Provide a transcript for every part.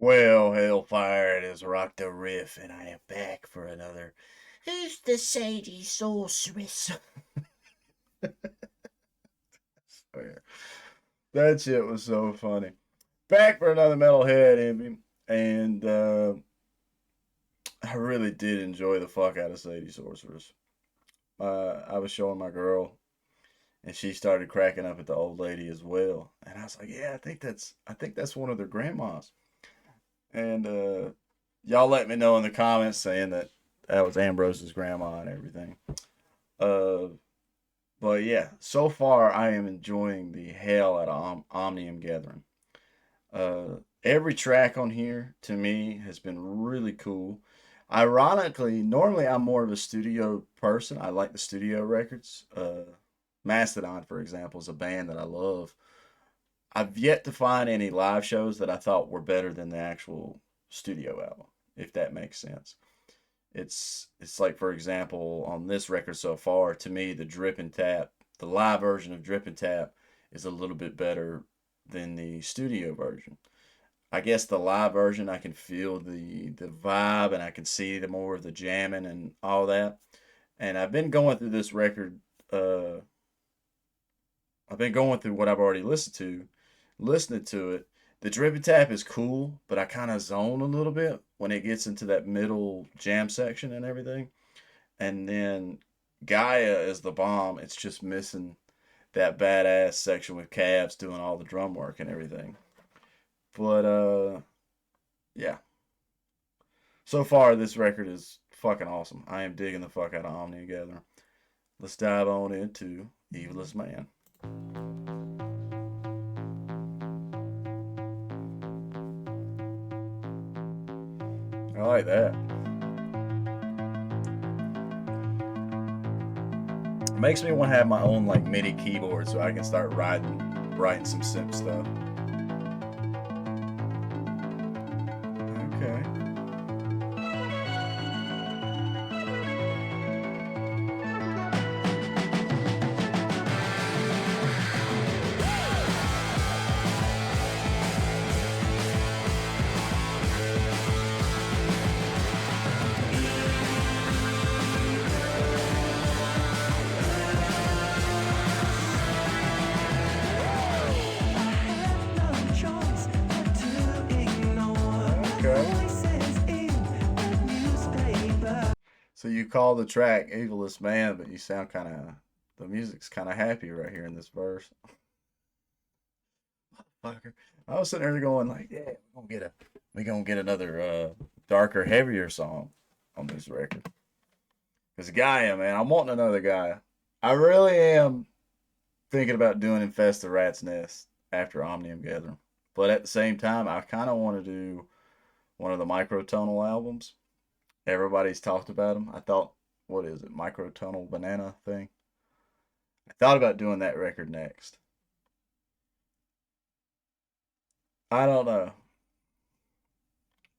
Well, Hellfire, it is RockdaRiff, and I am back for another Who's the Sadie Sorceress? Swear. That shit was so funny. Back for another Metalhead, Envy, and I really did enjoy the fuck out of Sadie Sorceress. I was showing my girl, and she started cracking up at the old lady as well, and I was like, "Yeah, I think that's one of their grandmas." And y'all let me know in the comments saying that that was Ambrose's grandma and everything. Uh, but yeah, so far I am enjoying the hell out of Omnium Gatherum. Every track on here to me has been really cool. Ironically, normally I'm more of a studio person. I like the studio records. Mastodon, for example, is a band that I love. I've yet to find any live shows that I thought were better than the actual studio album, if that makes sense. It's like, for example, on this record so far, to me the Drip and Tap, the live version of Drip and Tap is a little bit better than the studio version. I guess the live version I can feel the vibe and I can see the more of the jamming and all that. And I've been going through this record. I've been going through what I've already listening to it. The Drip and Tap is cool, but I kind of zone a little bit when it gets into that middle jam section and everything. And then Gaia is the bomb. It's just missing that badass section with Cavs doing all the drum work and everything. But yeah. So far this record is fucking awesome. I am digging the fuck out of Omnium Gatherum. Let's dive on into Evilest Man. I like that. It makes me want to have my own like MIDI keyboard so I can start writing some synth stuff. Okay. Okay. So you call the track "Evilest Man," but you sound kind of the music's kind of happy right here in this verse. Fucker. I was sitting there going like, yeah, we gonna get another darker, heavier song on this record. Cause Gaia, man, I'm wanting another Gaia. I really am thinking about doing Infest the Rat's Nest after Omnium Gathering. But at the same time, I kind of want to do one of the microtonal albums. Everybody's talked about them. I thought, what is it, microtonal banana thing? I thought about doing that record next. I don't know.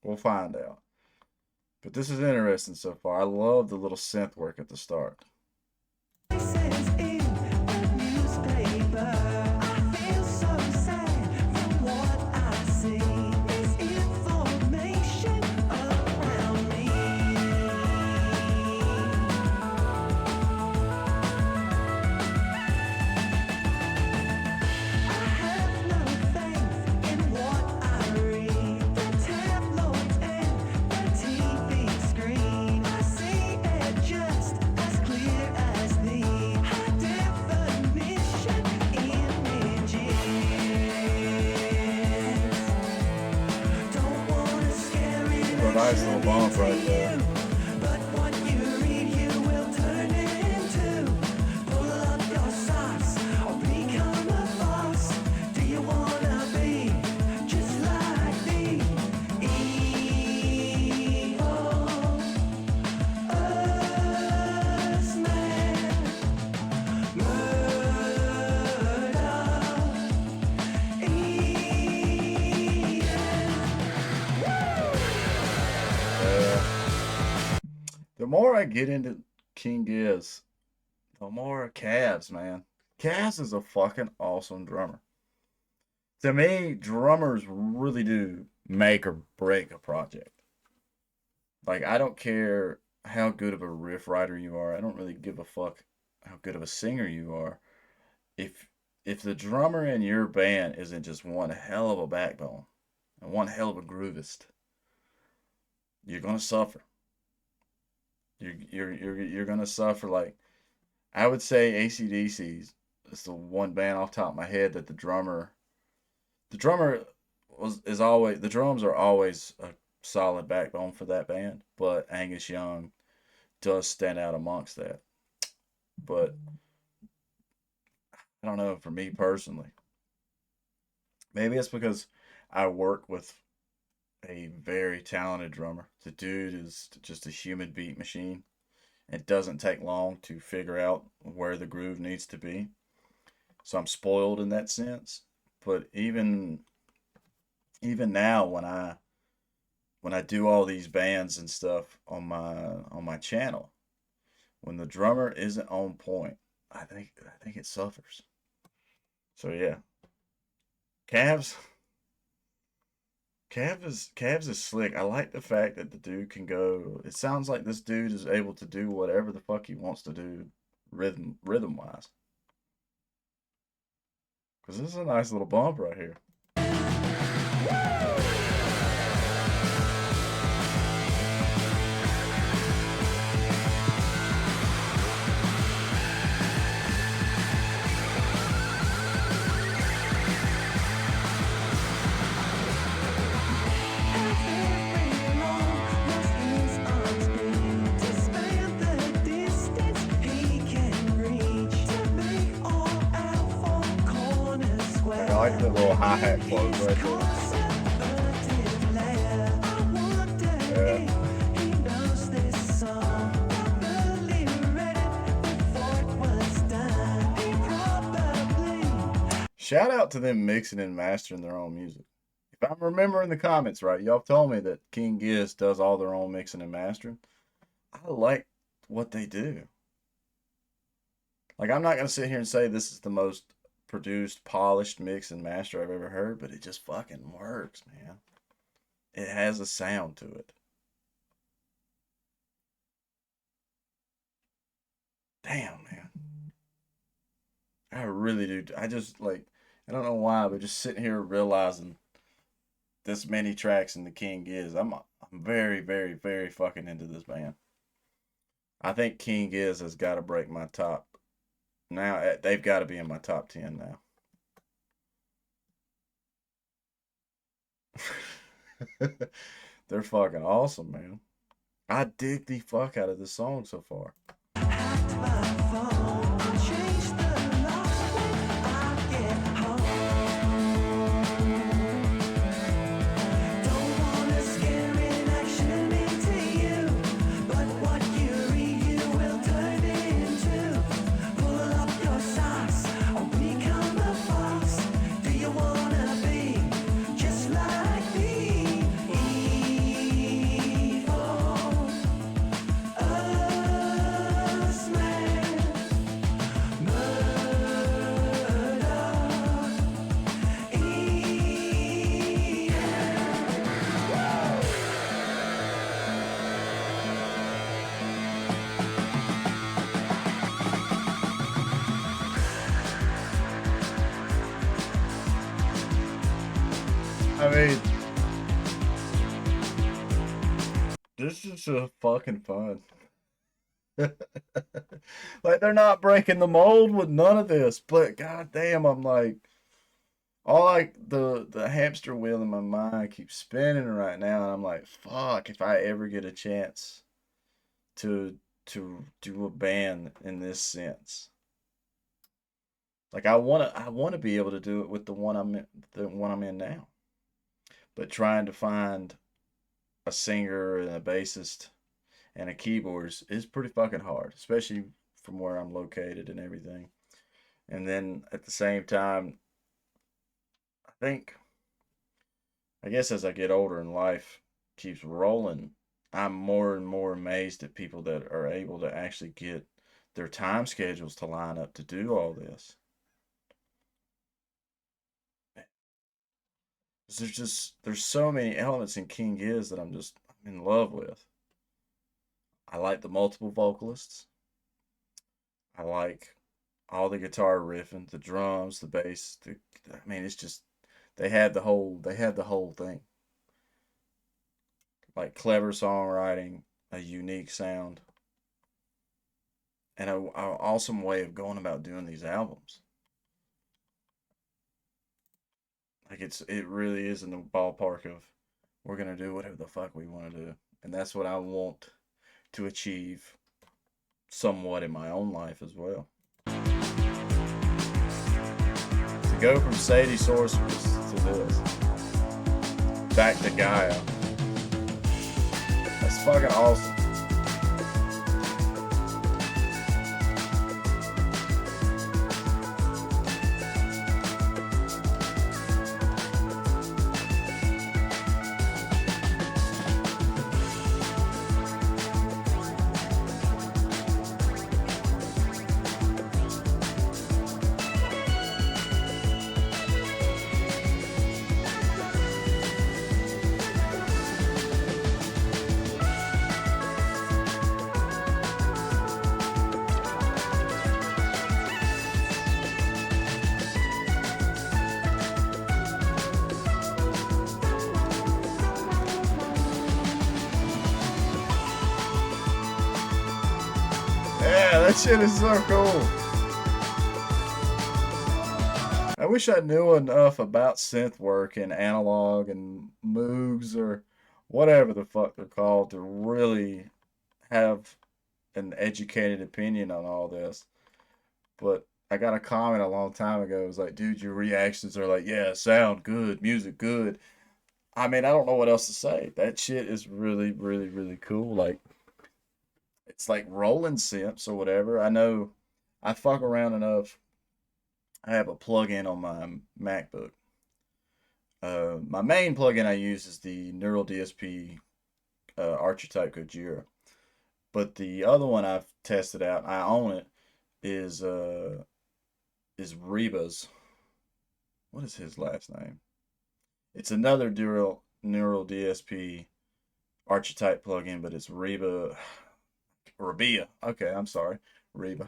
We'll find out. But this is interesting so far. I love the little synth work at the start. A nice little bump right there. The more I get into King Giz, the more Cavs, man. Cavs is a fucking awesome drummer. To me, drummers really do make or break a project. Like, I don't care how good of a riff writer you are. I don't really give a fuck how good of a singer you are. If if the drummer in your band isn't just one hell of a backbone and one hell of a groovist, you're gonna suffer. You're gonna suffer. Like, I would say ACDC's is the one band off the top of my head that the drummer is always, the drums are always a solid backbone for that band, but Angus Young does stand out amongst that. But I don't know, for me personally, maybe it's because I work with a very talented drummer. The dude is just a human beat machine. It doesn't take long to figure out where the groove needs to be. So I'm spoiled in that sense. But even now, when I do all these bands and stuff on my channel, when the drummer isn't on point, I think it suffers. So yeah, Cavs Cavs is slick. I like the fact that the dude can go. It sounds like this dude is able to do whatever the fuck he wants to do, rhythm wise. Cause this is a nice little bump right here. I like the little hi-hat close right there. Yeah. Shout out to them mixing and mastering their own music. If I'm remembering the comments right, y'all told me that King Giz does all their own mixing and mastering. I like what they do. Like, I'm not gonna sit here and say this is the most produced, polished mix and master I've ever heard, but it just fucking works, man. It has a sound to it. Damn, man. I really do. I just like, I don't know why, but just sitting here realizing this many tracks in the King Giz, I'm very, very, very fucking into this band. I think King Giz has got to break my top. Now they've got to be in my top 10 now. They're fucking awesome, man. I dig the fuck out of this song so far. I mean, this is just fucking fun. Like, they're not breaking the mold with none of this, but goddamn, I'm like, all like the hamster wheel in my mind keeps spinning right now, and I'm like, fuck, if I ever get a chance to do a band in this sense. Like, I wanna be able to do it with the one I'm in now. But trying to find a singer and a bassist and a keyboard is pretty fucking hard, especially from where I'm located and everything. And then at the same time, I think, I guess as I get older and life keeps rolling, I'm more and more amazed at people that are able to actually get their time schedules to line up to do all this. there's so many elements in King Giz that I'm in love with. I like the multiple vocalists. I like all the guitar riffing, the drums, the bass. It's just they have the whole thing. Like clever songwriting, a unique sound, and a awesome way of going about doing these albums. Like it really is in the ballpark of we're gonna do whatever the fuck we want to do, and that's what I want to achieve somewhat in my own life as well. To go from Sadie Sorceress to this, back to Gaia, that's fucking awesome. Yeah, that shit is so cool. I wish I knew enough about synth work and analog and Moogs or whatever the fuck they're called to really have an educated opinion on all this. But I got a comment a long time ago. It was like, dude, your reactions are like, yeah, sound good, music good. I don't know what else to say. That shit is really, really, really cool. Like, it's like rolling synths or whatever. I know I fuck around enough. I have a plugin on my MacBook. My main plugin I use is the Neural DSP Archetype Gojira. But the other one I've tested out, I own it, is Reba's. What is his last name? It's another Neural DSP Archetype plugin, but it's Rabia. Okay, I'm sorry. Reba.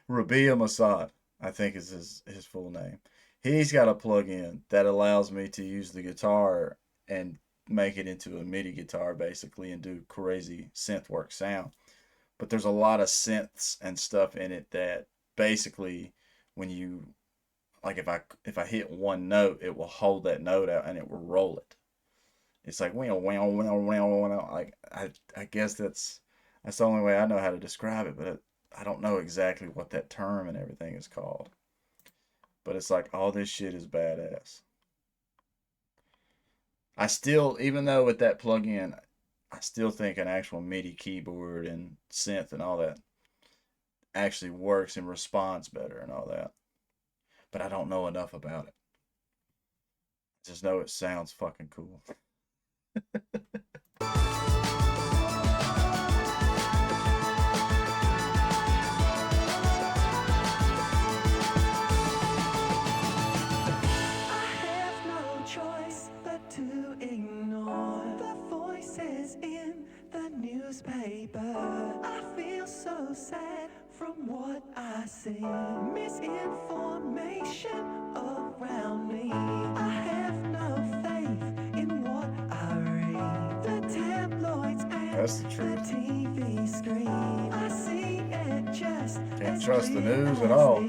Rabia Masad, I think is his full name. He's got a plugin that allows me to use the guitar and make it into a MIDI guitar basically and do crazy synth work sound. But there's a lot of synths and stuff in it that basically when you like if I hit one note, it will hold that note out and it will roll it. It's like like I guess that's the only way I know how to describe it, but I don't know exactly what that term and everything is called. But it's like all this shit is badass. I still, even though with that plugin, I still think an actual MIDI keyboard and synth and all that actually works and responds better and all that. But I don't know enough about it. I just know it sounds fucking cool. Newspaper. I feel so sad from what I see. Misinformation around me. I have no faith in what I read. The tabloids and the TV screen. I see it just can't trust the news at all.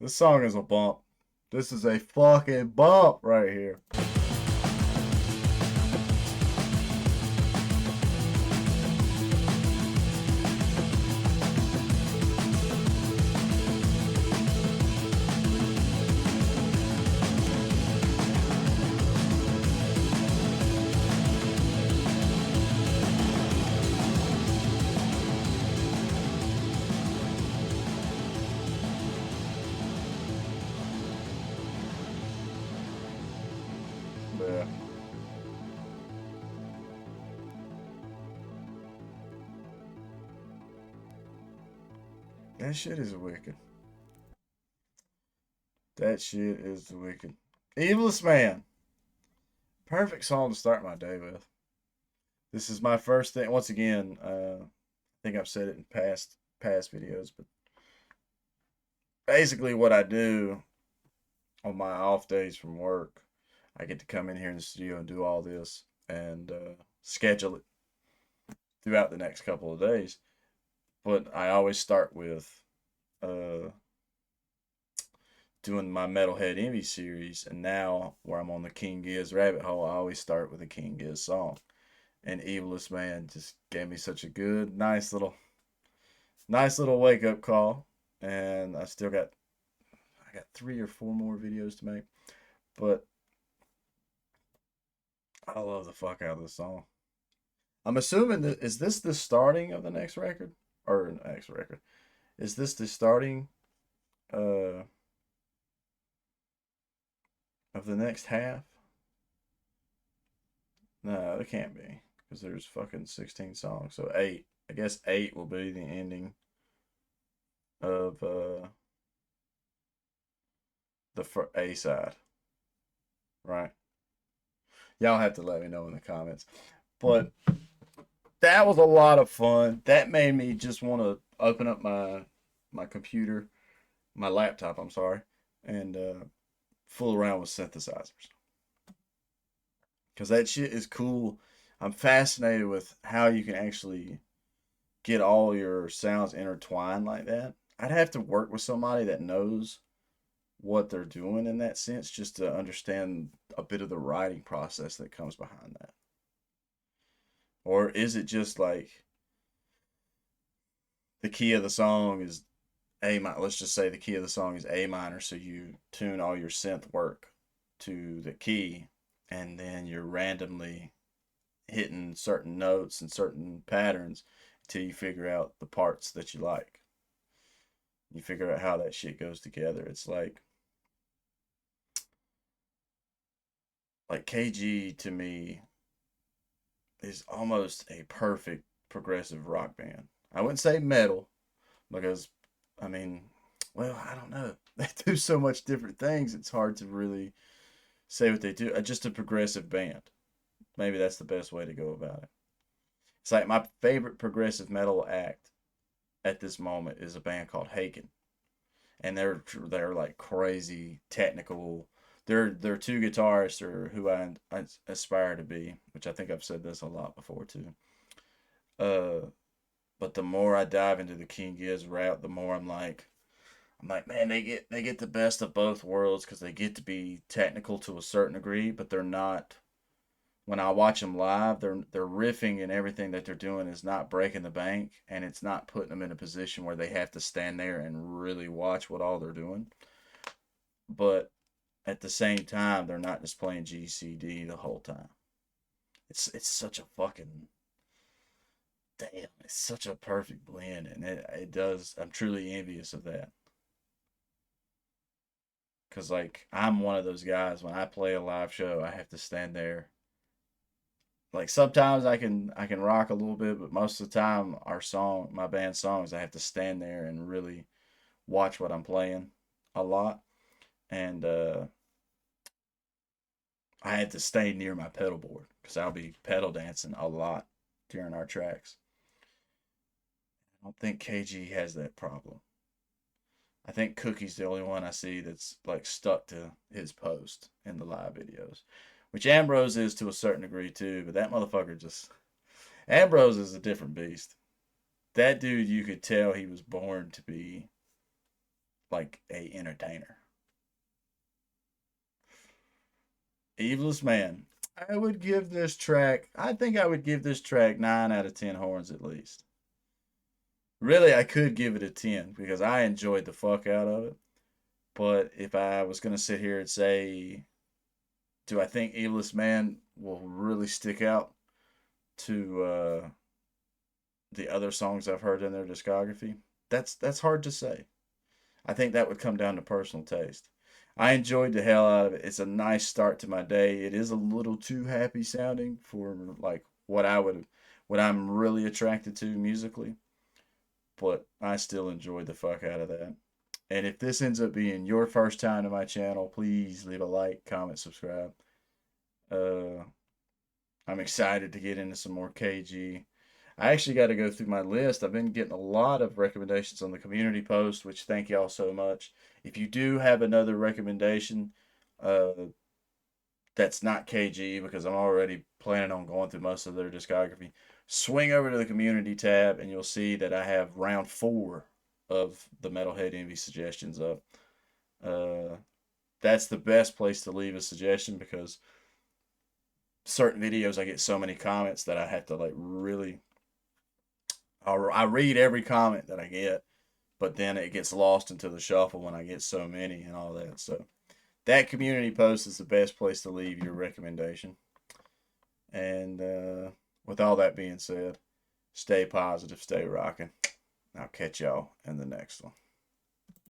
This song is a bump. This is a fucking bump right here. Yeah. That shit is wicked. That shit is wicked. Evilest Man. Perfect song to start my day with. This is my first thing. Once again, I think I've said it in past videos, but basically what I do on my off days from work, I get to come in here in the studio and do all this and schedule it throughout the next couple of days. But I always start with uh, doing my Metalhead Envies series, and now where I'm on the King Giz rabbit hole, I always start with a King Giz song. And Evilest Man just gave me such a good, nice little wake up call. And I got 3 or 4 more videos to make, but I love the fuck out of this song. I'm assuming that is this the starting of the next record or next record? Is this the starting uh of the next half? No, it can't be because there's fucking 16 songs. So 8. I guess 8 will be the ending of the A side, right? Y'all have to let me know in the comments. But that was a lot of fun. That made me just want to open up my computer, my laptop, I'm sorry, and fool around with synthesizers. Because that shit is cool. I'm fascinated with how you can actually get all your sounds intertwined like that. I'd have to work with somebody that knows what they're doing in that sense just to understand a bit of the writing process that comes behind that. Or is it just like the key of the song is A minor? Let's just say the key of the song is A minor, so you tune all your synth work to the key, and then you're randomly hitting certain notes and certain patterns until you figure out the parts that you like. You figure out how that shit goes together. It's like KG to me is almost a perfect progressive rock band. I wouldn't say metal because I mean, well, I don't know. They do so much different things. It's hard to really say what they do. Just a progressive band. Maybe that's the best way to go about it. It's like my favorite progressive metal act at this moment is a band called Haken, and they're like crazy technical. They're 2 guitarists or who I aspire to be, which I think I've said this a lot before too. Uh, but the more I dive into the King Giz route, the more I'm like, man, they get the best of both worlds because they get to be technical to a certain degree, but they're not. When I watch them live, they're riffing and everything that they're doing is not breaking the bank, and it's not putting them in a position where they have to stand there and really watch what all they're doing. But at the same time, they're not just playing GCD the whole time. It's such a fucking damn. It's such a perfect blend, and it does. I'm truly envious of that. Cause like I'm one of those guys when I play a live show, I have to stand there. Like sometimes I can rock a little bit, but most of the time my band songs, I have to stand there and really watch what I'm playing a lot. And I had to stay near my pedal board because I'll be pedal dancing a lot during our tracks. I don't think KG has that problem. I think Cookie's the only one I see that's like stuck to his post in the live videos, which Ambrose is to a certain degree too. But that motherfucker just Ambrose is a different beast. That dude, you could tell he was born to be like a entertainer. Evilest Man. I would give this track, I think I would give this track 9 out of 10 horns at least. Really, I could give it a 10 because I enjoyed the fuck out of it. But if I was going to sit here and say, do I think Evilest Man will really stick out to the other songs I've heard in their discography? That's hard to say. I think that would come down to personal taste. I enjoyed the hell out of it. It's a nice start to my day. It is a little too happy sounding for like what I'm really attracted to musically, but I still enjoyed the fuck out of that. And if this ends up being your first time to my channel, please leave a like, comment, subscribe. Uh, I'm excited to get into some more KG. I actually got to go through my list. I've been getting a lot of recommendations on the community post, which thank y'all so much. If you do have another recommendation uh, that's not KG, because I'm already planning on going through most of their discography, swing over to the community tab and you'll see that I have round 4 of the Metalhead Envy suggestions up. That's the best place to leave a suggestion because certain videos I get so many comments that I have to like really. I read every comment that I get, but then it gets lost into the shuffle when I get so many and all that. So that community post is the best place to leave your recommendation. And with all that being said, stay positive, stay rocking. I'll catch y'all in the next one.